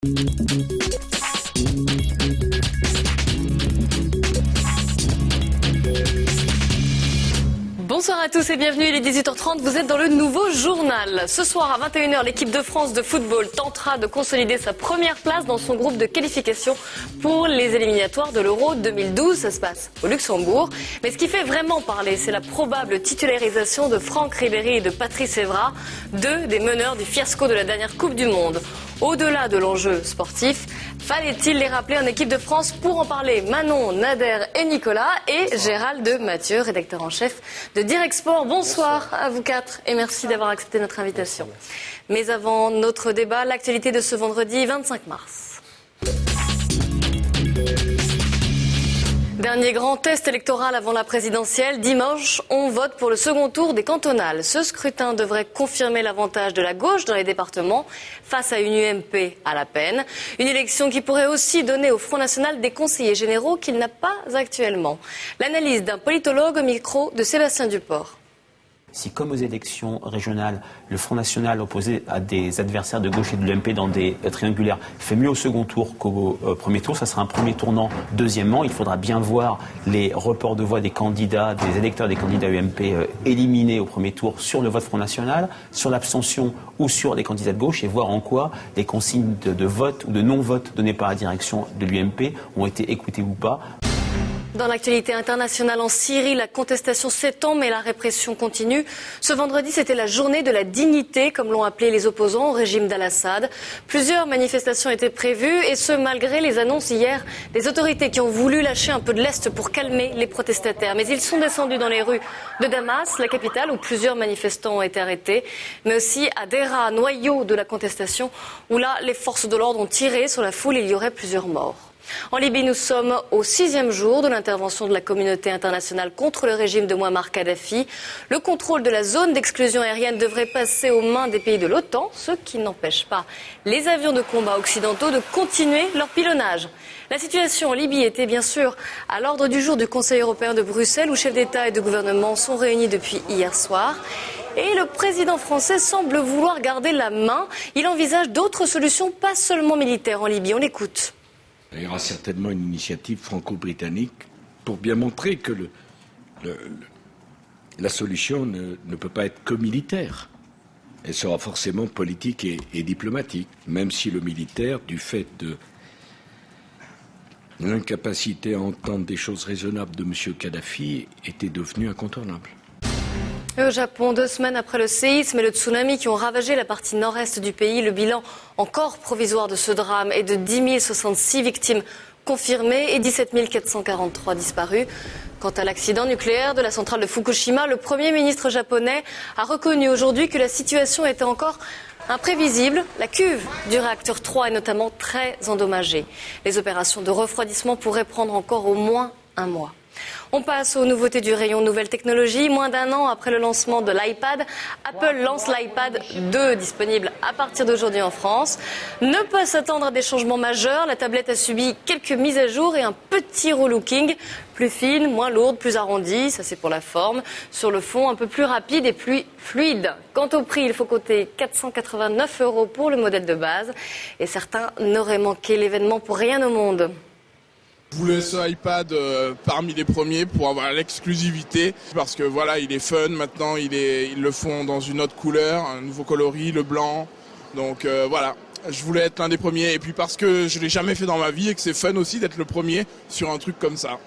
Bonsoir à tous et bienvenue, il est 18h30, vous êtes dans le nouveau journal. Ce soir à 21h, l'équipe de France de football tentera de consolider sa première place dans son groupe de qualification pour les éliminatoires de l'Euro 2012. Ça se passe au Luxembourg. Mais ce qui fait vraiment parler, c'est la probable titularisation de Franck Ribéry et de Patrice Evra, deux des meneurs du fiasco de la dernière Coupe du Monde. Au-delà de l'enjeu sportif, fallait-il les rappeler en équipe de France? Pour en parler, Manon, Nader et Nicolas et Gérald de Mathieu, rédacteur en chef de Direct Sport. Bonsoir à vous quatre et merci d'avoir accepté notre invitation. Mais avant notre débat, l'actualité de ce vendredi 25 mars. Dernier grand test électoral avant la présidentielle. Dimanche, on vote pour le second tour des cantonales. Ce scrutin devrait confirmer l'avantage de la gauche dans les départements face à une UMP à la peine. Une élection qui pourrait aussi donner au Front National des conseillers généraux qu'il n'a pas actuellement. L'analyse d'un politologue au micro de Sébastien Duport. Si, comme aux élections régionales, le Front National opposé à des adversaires de gauche et de l'UMP dans des triangulaires fait mieux au second tour qu'au premier tour, ça sera un premier tournant. Deuxièmement, il faudra bien voir les reports de voix des candidats, des électeurs des candidats UMP éliminés au premier tour sur le vote Front National, sur l'abstention ou sur les candidats de gauche et voir en quoi les consignes de vote ou de non-vote données par la direction de l'UMP ont été écoutées ou pas. Dans l'actualité internationale en Syrie, la contestation s'étend mais la répression continue. Ce vendredi, c'était la journée de la dignité, comme l'ont appelé les opposants au régime d'Al-Assad. Plusieurs manifestations étaient prévues et ce malgré les annonces hier des autorités qui ont voulu lâcher un peu de lest pour calmer les protestataires. Mais ils sont descendus dans les rues de Damas, la capitale, où plusieurs manifestants ont été arrêtés, mais aussi à Deraa, noyau de la contestation, où là, les forces de l'ordre ont tiré sur la foule et il y aurait plusieurs morts. En Libye, nous sommes au 6e jour de l'intervention de la communauté internationale contre le régime de Mouammar Kadhafi. Le contrôle de la zone d'exclusion aérienne devrait passer aux mains des pays de l'OTAN, ce qui n'empêche pas les avions de combat occidentaux de continuer leur pilonnage. La situation en Libye était bien sûr à l'ordre du jour du Conseil européen de Bruxelles où chefs d'État et de gouvernement sont réunis depuis hier soir. Et le président français semble vouloir garder la main. Il envisage d'autres solutions, pas seulement militaires en Libye. On l'écoute. Il y aura certainement une initiative franco-britannique pour bien montrer que la solution ne peut pas être que militaire. Elle sera forcément politique et diplomatique, même si le militaire, du fait de l'incapacité à entendre des choses raisonnables de M. Kadhafi, était devenu incontournable. Au Japon, 2 semaines après le séisme et le tsunami qui ont ravagé la partie nord-est du pays, le bilan encore provisoire de ce drame est de 10 066 victimes confirmées et 17 443 disparues. Quant à l'accident nucléaire de la centrale de Fukushima, le Premier ministre japonais a reconnu aujourd'hui que la situation était encore imprévisible. La cuve du réacteur 3 est notamment très endommagée. Les opérations de refroidissement pourraient prendre encore au moins un mois. On passe aux nouveautés du rayon nouvelles technologies. Moins d'un an après le lancement de l'iPad, Apple lance l'iPad 2 disponible à partir d'aujourd'hui en France. Ne pas s'attendre à des changements majeurs. La tablette a subi quelques mises à jour et un petit relooking. Plus fine, moins lourde, plus arrondie, ça c'est pour la forme. Sur le fond, un peu plus rapide et plus fluide. Quant au prix, il faut compter 489 € pour le modèle de base. Et certains n'auraient manqué l'événement pour rien au monde. Je voulais ce iPad parmi les premiers pour avoir l'exclusivité parce que voilà, il est fun, maintenant ils le font dans une autre couleur, un nouveau coloris, le blanc. Donc voilà, je voulais être l'un des premiers et puis parce que je l'ai jamais fait dans ma vie et que c'est fun aussi d'être le premier sur un truc comme ça.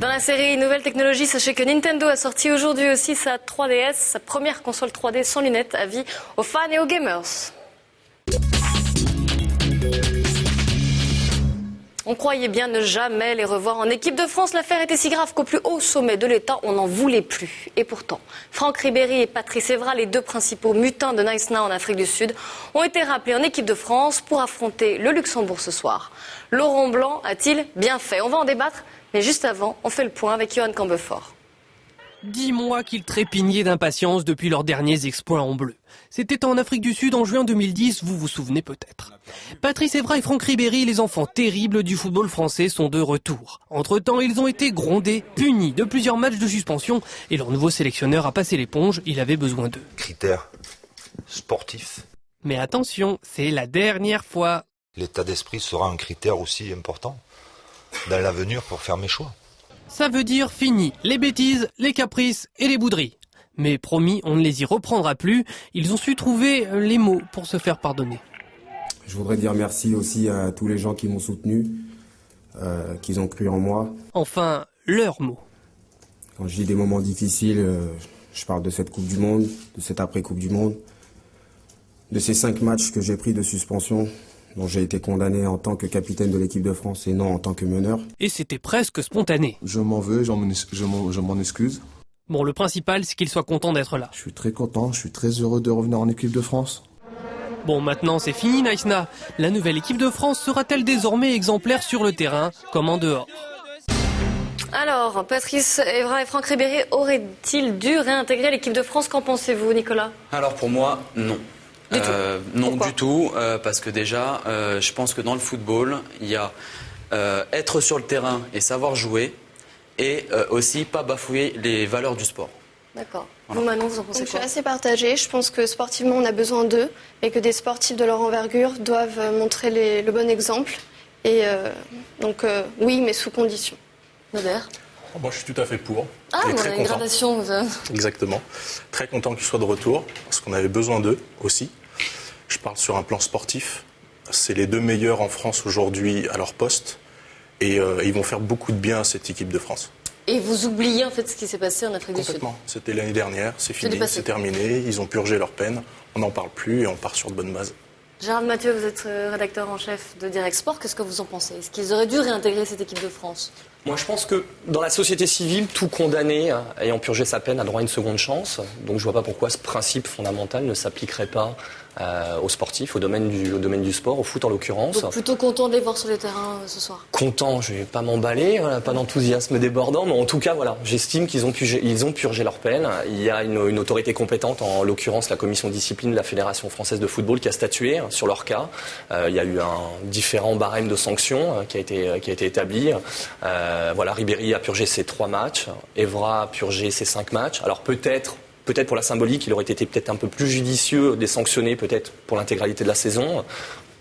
Dans la série Nouvelles technologies, sachez que Nintendo a sorti aujourd'hui aussi sa 3DS, sa première console 3D sans lunettes, avis aux fans et aux gamers. On croyait bien ne jamais les revoir en équipe de France. L'affaire était si grave qu'au plus haut sommet de l'État, on n'en voulait plus. Et pourtant, Franck Ribéry et Patrice Evra, les deux principaux mutins de Nice Now en Afrique du Sud, ont été rappelés en équipe de France pour affronter le Luxembourg ce soir. Laurent Blanc a-t-il bien fait? On va en débattre, mais juste avant, on fait le point avec Johan Cambefort. 10 mois qu'ils trépignaient d'impatience depuis leurs derniers exploits en bleu. C'était en Afrique du Sud en juin 2010, vous vous souvenez peut-être. Patrice Evra et Franck Ribéry, les enfants terribles du football français, sont de retour. Entre-temps, ils ont été grondés, punis de plusieurs matchs de suspension et leur nouveau sélectionneur a passé l'éponge, il avait besoin d'eux. Critères sportifs. Mais attention, c'est la dernière fois. L'état d'esprit sera un critère aussi important dans l'avenir pour faire mes choix. Ça veut dire fini les bêtises, les caprices et les bouderies. Mais promis, on ne les y reprendra plus. Ils ont su trouver les mots pour se faire pardonner. Je voudrais dire merci aussi à tous les gens qui m'ont soutenu, qui ont cru en moi. Enfin, leurs mots. Quand je dis des moments difficiles, je parle de cette Coupe du Monde, de cette après-Coupe du Monde, de ces 5 matchs que j'ai pris de suspension, dont j'ai été condamné en tant que capitaine de l'équipe de France et non en tant que meneur. Et c'était presque spontané. Je m'en veux, je m'en excuse. Bon, le principal, c'est qu'il soit content d'être là. Je suis très content, je suis très heureux de revenir en équipe de France. Bon, maintenant c'est fini, Naïsna. La nouvelle équipe de France sera-t-elle désormais exemplaire sur le terrain, comme en dehors? Alors, Patrice Evra et Franck Ribéry auraient-ils dû réintégrer l'équipe de France? Qu'en pensez-vous, Nicolas? Alors pour moi, non. Non du tout, parce que déjà, je pense que dans le football, il y a être sur le terrain et savoir jouer, et aussi pas bafouer les valeurs du sport. D'accord. Vous, Manon, vous en pensez quoi? Je suis assez partagée. Je pense que sportivement, on a besoin d'eux, et que des sportifs de leur envergure doivent montrer le bon exemple. Et donc, oui, mais sous condition. Robert? Moi, je suis tout à fait pour. Ah, et on très a une content. gradation. Exactement. Très content qu'ils soient de retour, parce qu'on avait besoin d'eux aussi. Je parle sur un plan sportif. C'est les 2 meilleurs en France aujourd'hui à leur poste. Et ils vont faire beaucoup de bien à cette équipe de France. Et vous oubliez en fait ce qui s'est passé en Afrique du Sud? Complètement. C'était l'année dernière, c'est fini, c'est terminé. Ils ont purgé leur peine. On n'en parle plus et on part sur de bonnes bases. Gérard Mathieu, vous êtes rédacteur en chef de Direct Sport. Qu'est-ce que vous en pensez? Est-ce qu'ils auraient dû réintégrer cette équipe de France? Moi, je pense que dans la société civile, tout condamné ayant purgé sa peine a droit à une seconde chance. Donc, je vois pas pourquoi ce principe fondamental ne s'appliquerait pas aux sportifs, au domaine du sport, au foot en l'occurrence. Donc, plutôt content de les voir sur le terrain ce soir? Content, je vais pas m'emballer, voilà, pas d'enthousiasme débordant, mais en tout cas, voilà, j'estime qu'ils ont purgé leur peine. Il y a une autorité compétente, en l'occurrence la commission de discipline de la Fédération française de football, qui a statué sur leur cas. Il y a eu un différent barème de sanctions qui a été établi. Voilà, Ribéry a purgé ses 3 matchs, Evra a purgé ses 5 matchs. Alors peut-être pour la symbolique, il aurait été peut-être un peu plus judicieux de les sanctionner, peut-être pour l'intégralité de la saison.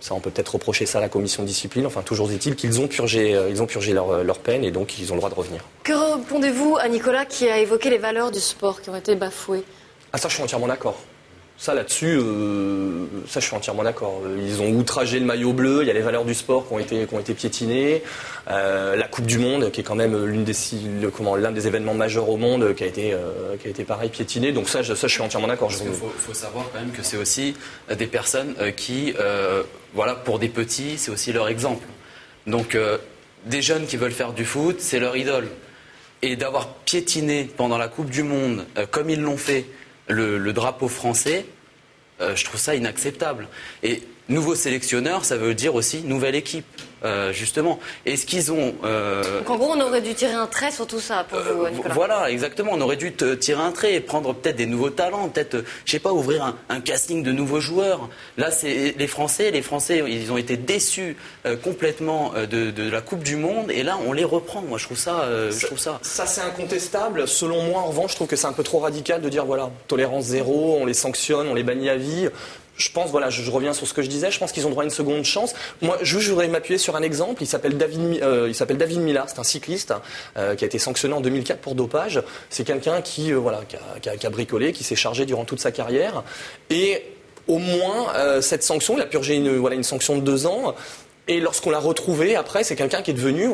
Ça, on peut peut-être reprocher ça à la commission de discipline. Enfin, toujours est-il qu'ils ont purgé leur peine et donc ils ont le droit de revenir. Que répondez-vous à Nicolas qui a évoqué les valeurs du sport qui ont été bafouées? Ah, ça, je suis entièrement d'accord. Ça, là-dessus, je suis entièrement d'accord. Ils ont outragé le maillot bleu, il y a les valeurs du sport qui ont été piétinées. La Coupe du Monde, qui est quand même l'un des événements majeurs au monde, qui a été pareil, piétiné. Donc ça, je suis entièrement d'accord. Parce qu'il faut savoir quand même que c'est aussi des personnes qui, voilà, pour des petits, c'est aussi leur exemple. Donc, des jeunes qui veulent faire du foot, c'est leur idole. Et d'avoir piétiné pendant la Coupe du Monde, comme ils l'ont fait, le drapeau français, je trouve ça inacceptable. Et nouveau sélectionneur, ça veut dire aussi nouvelle équipe, justement. Est-ce qu'ils ont... Donc en gros, on aurait dû tirer un trait sur tout ça pour vous, Nicolas. Voilà, exactement. On aurait dû tirer un trait et prendre peut-être des nouveaux talents, peut-être, je sais pas, ouvrir un casting de nouveaux joueurs. Là, c'est les Français, ils ont été déçus complètement de la Coupe du Monde, et là, on les reprend. Moi, je trouve ça... Ça, c'est incontestable. Selon moi, en revanche, je trouve que c'est un peu trop radical de dire, voilà, tolérance zéro, on les sanctionne, on les bannit à vie. Je pense, voilà, je reviens sur ce que je disais, je pense qu'ils ont droit à une seconde chance. Moi, je voudrais m'appuyer sur un exemple, il s'appelle David Millar, c'est un cycliste qui a été sanctionné en 2004 pour dopage. C'est quelqu'un qui a bricolé, qui s'est chargé durant toute sa carrière. Et au moins, cette sanction, il a purgé une sanction de 2 ans. Et lorsqu'on l'a retrouvé, après, c'est quelqu'un qui est devenu,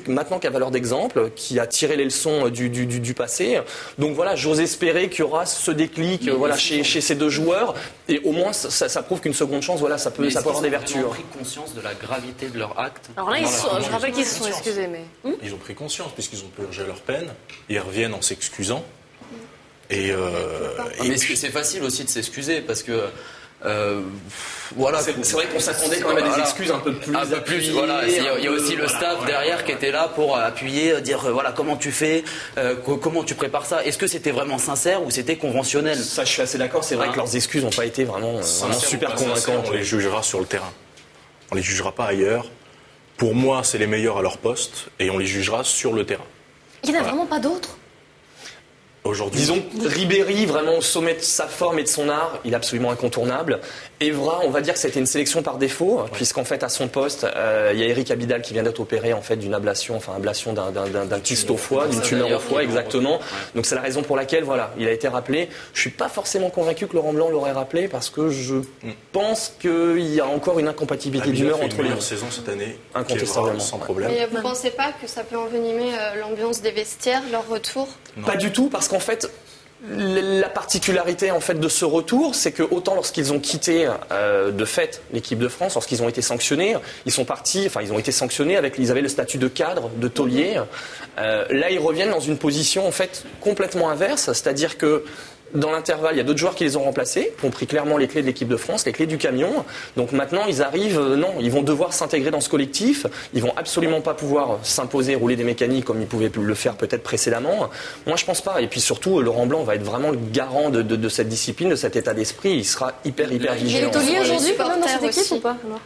maintenant qui a valeur d'exemple, qui a tiré les leçons du passé. Donc voilà, j'ose espérer qu'il y aura ce déclic, chez ces 2 joueurs. Et au moins, ça prouve qu'une seconde chance, ça peut avoir des vertus. Ils ont pris conscience de la gravité de leur acte. Alors là, je rappelle qu'ils se sont excusés, mais... Ils ont pris conscience, puisqu'ils ont purgé leur peine. Ils reviennent en s'excusant. Mais c'est facile aussi de s'excuser, parce que... voilà. C'est vrai qu'on s'attendait quand même à des excuses un peu plus. Voilà. Il y a aussi le staff derrière qui était là pour appuyer, dire voilà comment tu fais, comment tu prépares ça. Est-ce que c'était vraiment sincère ou c'était conventionnel? Ça, je suis assez d'accord. C'est vrai que leurs excuses n'ont pas été vraiment super convaincantes. On les jugera sur le terrain. On les jugera pas ailleurs. Pour moi, c'est les meilleurs à leur poste et on les jugera sur le terrain. Il n'y en a vraiment pas d'autres? Disons, Ribéry, vraiment au sommet de sa forme et de son art, il est absolument incontournable. Evra, on va dire que c'était une sélection par défaut, puisqu'en fait à son poste, il y a Eric Abidal qui vient d'être opéré en fait d'une ablation d'un kyste au foie, d'une tumeur au foie, exactement. Ouais. Donc c'est la raison pour laquelle voilà, il a été rappelé. Je suis pas forcément convaincu que Laurent Blanc l'aurait rappelé parce que je pense qu'il y a encore une incompatibilité d'humeur entre les deux. Saison cette année, incontestablement, sans problème. Mais vous pensez pas que ça peut envenimer l'ambiance des vestiaires, leur retour? Pas du tout, parce qu'en fait. La particularité en fait de ce retour, c'est que autant lorsqu'ils ont quitté de fait l'équipe de France, lorsqu'ils ont été sanctionnés, ils ont été sanctionnés ils avaient le statut de cadre, de taulier. Là, ils reviennent dans une position en fait complètement inverse, c'est-à-dire que dans l'intervalle, il y a d'autres joueurs qui les ont remplacés, qui ont pris clairement les clés de l'équipe de France, les clés du camion. Donc maintenant, ils arrivent, ils vont devoir s'intégrer dans ce collectif. Ils vont absolument pas pouvoir s'imposer, rouler des mécaniques comme ils pouvaient le faire peut-être précédemment. Moi, je pense pas. Et puis surtout, Laurent Blanc va être vraiment le garant de cette discipline, de cet état d'esprit. Il sera hyper vigilant. Il est taulier aujourd'hui quand même dans cette équipe ou pas alors?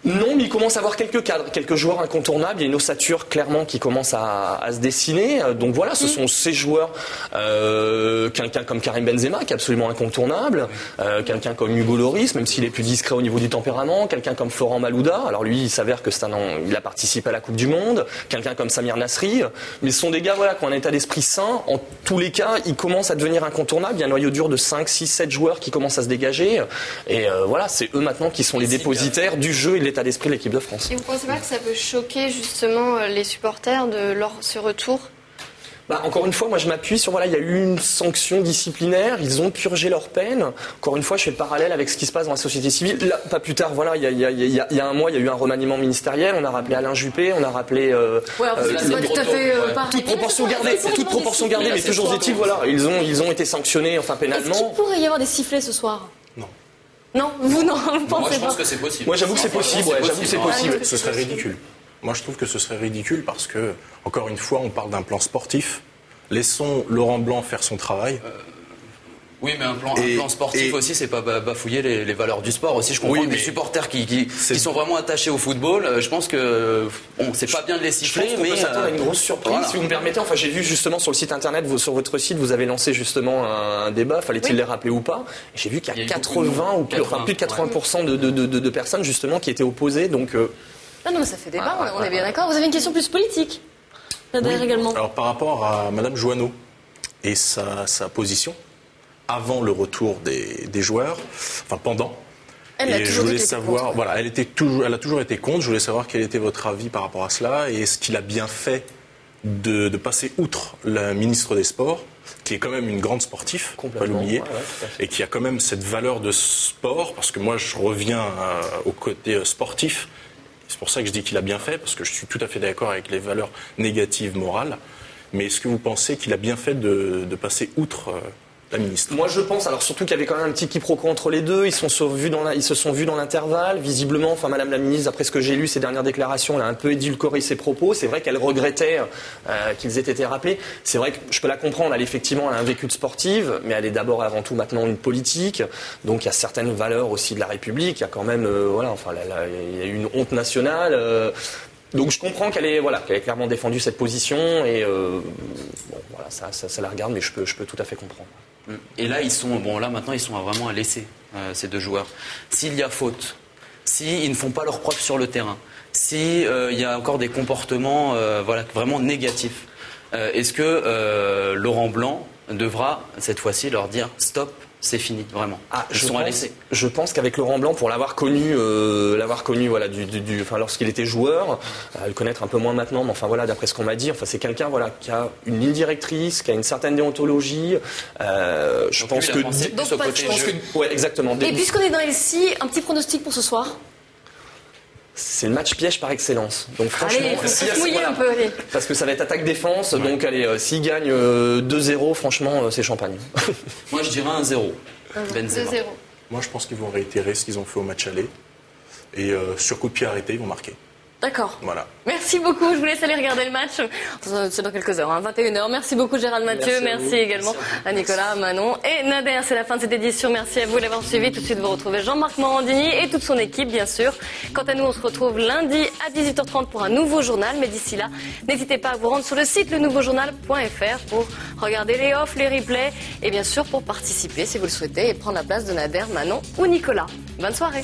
Non, mais il commence à avoir quelques cadres, quelques joueurs incontournables. Il y a une ossature clairement qui commence à se dessiner. Donc voilà, ce sont ces joueurs. Quelqu'un comme Karim Benzema qui est absolument incontournable. Quelqu'un comme Hugo Lloris, même s'il est plus discret au niveau du tempérament. Quelqu'un comme Florent Malouda. Alors lui, il s'avère que il a participé à la Coupe du Monde. Quelqu'un comme Samir Nasri. Mais ce sont des gars qui ont un état d'esprit sain. En tous les cas, ils commencent à devenir incontournables. Il y a un noyau dur de 5, 6, 7 joueurs qui commencent à se dégager. Et voilà, c'est eux maintenant qui sont les dépositaires du jeu et de l'état d'esprit de l'équipe de France. Et vous ne pensez pas que ça peut choquer justement les supporters de ce retour? Encore une fois, moi je m'appuie sur, il y a eu une sanction disciplinaire, ils ont purgé leur peine. Encore une fois, je fais le parallèle avec ce qui se passe dans la société civile. Là, pas plus tard, il y a un mois, il y a eu un remaniement ministériel, on a rappelé Alain Juppé, on a rappelé... tout à fait toute proportion gardée, mais toujours est-il, ils ont été sanctionnés, pénalement. Est-ce qu'il pourrait y avoir des sifflets ce soir? Non, vous pensez pas? Moi, je pense que c'est possible. Moi, j'avoue que c'est possible. Ce serait ridicule. Moi, je trouve que ce serait ridicule parce que, encore une fois, on parle d'un plan sportif. Laissons Laurent Blanc faire son travail. Oui, mais un plan sportif aussi, c'est pas bafouiller les valeurs du sport aussi. Je comprends des supporters qui sont vraiment attachés au football. Je pense que c'est pas bien de les siffler, mais on peut s'attendre à une grosse surprise. Si vous me permettez, j'ai vu justement sur le site internet, sur votre site, vous avez lancé justement un débat. Fallait-il les rappeler ou pas? J'ai vu qu'il y a 80 ou plus de 80% de personnes justement qui étaient opposées. Donc non, mais ça fait débat. On est bien d'accord. Vous avez une question plus politique également. Alors par rapport à Madame Joanneau et sa position. Avant le retour des joueurs, pendant. Je voulais savoir, elle a toujours été contre. Je voulais savoir quel était votre avis par rapport à cela et est-ce qu'il a bien fait de passer outre la ministre des Sports, qui est quand même une grande sportive, pas l'oublier, et qui a quand même cette valeur de sport, parce que moi je reviens au côté sportif. C'est pour ça que je dis qu'il a bien fait, parce que je suis tout à fait d'accord avec les valeurs négatives morales. Mais est-ce que vous pensez qu'il a bien fait de passer outre la ministre? Moi je pense, alors surtout qu'il y avait quand même un petit quiproquo entre les deux, ils se sont vus dans l'intervalle, visiblement, Madame la ministre, après ce que j'ai lu, ses dernières déclarations, elle a un peu édulcoré ses propos, c'est vrai qu'elle regrettait qu'ils aient été rappelés, c'est vrai que je peux la comprendre, elle effectivement elle a un vécu de sportive, mais elle est d'abord et avant tout maintenant une politique, donc il y a certaines valeurs aussi de la République, il y a quand même, il y a eu une honte nationale, donc je comprends qu'elle ait clairement défendu cette position, et ça la regarde, mais je peux tout à fait comprendre. Et là, maintenant, ils sont vraiment à laisser, ces deux joueurs. S'il y a faute, s'ils ne font pas leur preuve sur le terrain, s'il y a encore des comportements vraiment négatifs, est-ce que Laurent Blanc devra, cette fois-ci, leur dire « stop », c'est fini, vraiment. Je pense qu'avec Laurent Blanc, pour l'avoir connu, lorsqu'il était joueur, le connaître un peu moins maintenant, mais d'après ce qu'on m'a dit, c'est quelqu'un, qui a une ligne directrice, qui a une certaine déontologie. Je pense que. Exactement. Et puisqu'on est dans LCI, un petit pronostic pour ce soir? C'est le match piège par excellence. Donc franchement, un peu, allez. Parce que ça va être attaque-défense. Donc allez, s'ils gagnent 2-0, franchement, c'est champagne. Moi, je dirais 1-0. 2-0. Moi, je pense qu'ils vont réitérer ce qu'ils ont fait au match aller. Et sur coup de pied arrêté, ils vont marquer. D'accord. Voilà. Merci beaucoup, je vous laisse aller regarder le match. C'est dans quelques heures, 21h. Merci beaucoup Gérald Mathieu, merci également à Nicolas, Manon et Nader. C'est la fin de cette édition, merci à vous d'avoir suivi. Tout de suite vous retrouvez Jean-Marc Morandini et toute son équipe bien sûr. Quant à nous, on se retrouve lundi à 18h30 pour un nouveau journal, mais d'ici là, n'hésitez pas à vous rendre sur le site lenouveaujournal.fr pour regarder les offs, les replays et bien sûr pour participer si vous le souhaitez et prendre la place de Nader, Manon ou Nicolas. Bonne soirée.